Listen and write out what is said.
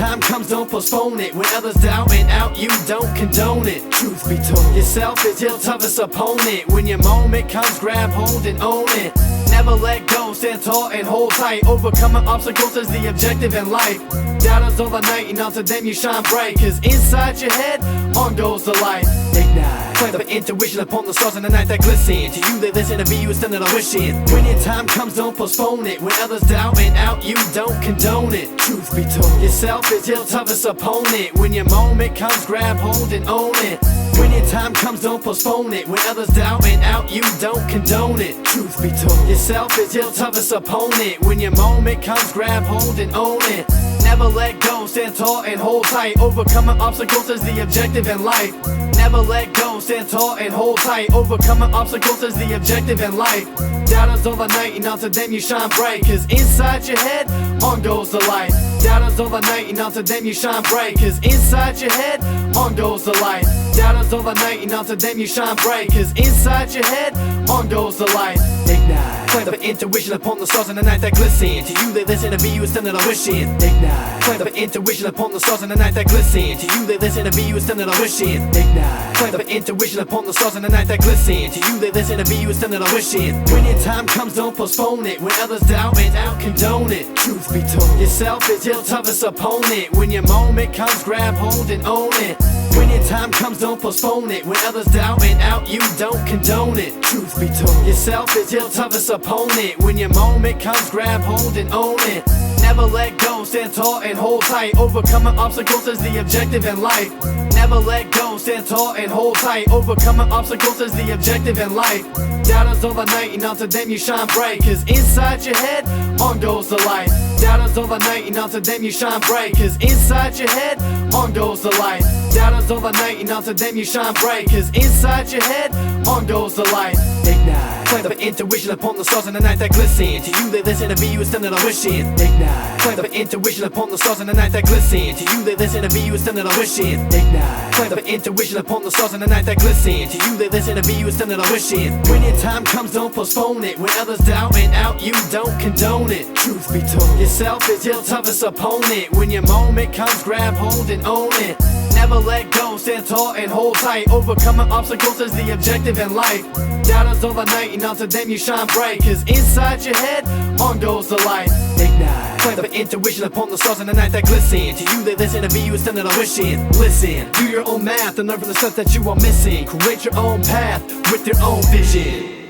time comes, don't postpone it. When others doubt and out, you don't condone it. Truth be told, yourself is your toughest opponent. When your moment comes, grab hold and own it. Never let go, stand tall and hold tight. Overcoming obstacles is the objective in life. Doubters all the night, and onto them you shine bright. Cause inside your head, on goes the light. Ignite. Play the intuition upon the stars in the night that glisten. To you they listen, to be you instead of wishing. When your time comes, don't postpone it. When others doubt and out, you don't condone it. Truth be told, yourself is your toughest opponent. When your moment comes, grab hold and own it. When your time comes, don't postpone it. When others doubt and out, you don't condone it. Truth be told, yourself is your toughest opponent. When your moment comes, grab hold and own it. Never let go, stand tall and hold tight. Overcoming obstacles is the objective in life. Never let go, stand tall and hold tight. Overcoming obstacles is the objective in life. Doubters all the night, and onto them you shine bright. Cause inside your head, on goes the light. Doubters all the night, and onto them you shine bright. Cause inside your head, on goes the light. Doubters all the night, and onto them you shine bright. Cause inside your head, on goes the light. Ignite. Play the intuition upon the stars in the night that glisten. To you they listen, to be you instead of wishing. Ignite. Play the intuition upon the stars in the night that glisten. To you they listen, to be you instead of wishing. Ignite. Play the intuition upon the stars in the night that glisten. To you they listen, to be you instead of wishing. When your time comes, don't postpone it. When others doubt and out, condone it. Truth be told, yourself is your toughest opponent. When your moment comes, grab hold and own it. When your time comes, don't postpone it. When others doubt and out, you don't condone it. Truth be told, yourself is your toughest opponent. When your moment comes, grab hold and own it. Never let go, stand tall and hold tight. Overcoming obstacles is the objective in life. Never let go, stand tall and hold tight. Overcoming obstacles is the objective in life. Doubters all the night, and onto them you shine bright. Cause inside your head, on goes the light. Doubters all the night, and onto them you shine bright. Cause inside your head, on goes the light. Doubters all the night, and onto them you shine bright. Cause inside your head, on goes the light. Ignite. Play the intuition upon the stars in the night that glisten. To you they listen, to be you instead of wishing. Ignite. Play the intuition upon the stars in the night that glisten. To you they listen, to be you instead of wishing. Ignite. Play the intuition upon the stars in the night that glisten. To you they listen, to be you instead of wishing. When your time comes, don't postpone it. When others doubt and out, you don't condone it. Truth be told, yourself is your toughest opponent. When your moment comes, grab hold and own it. Never let go, stand tall and hold tight. Overcoming obstacles is the objective in life. Doubters all the night, and onto them you shine bright. Cause inside your head, on goes the light. Ignite. Play the intuition upon the stars in the night that glisten. To you they listen, to be you instead of wishing. Listen, do your own math and learn from the stuff that you are missing. Create your own path with your own vision.